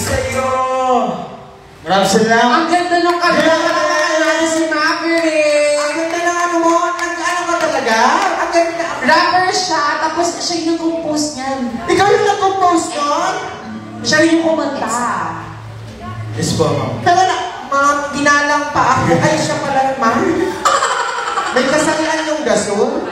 sa'yo. Maraming salamat. Ang ganda nung kanta natin si Maverick. Ang ganda ng ano mo, nag-ano ka talaga? Ang ganda. Rapper siya, tapos siya yung nag-compose niyan. Ikaw yung nag-compose nun? Siya yung kumanta. Yes po, ma'am. Pero na, ginalang pa ako. Ay, siya pala, ma'am. May kasalian yung gasol.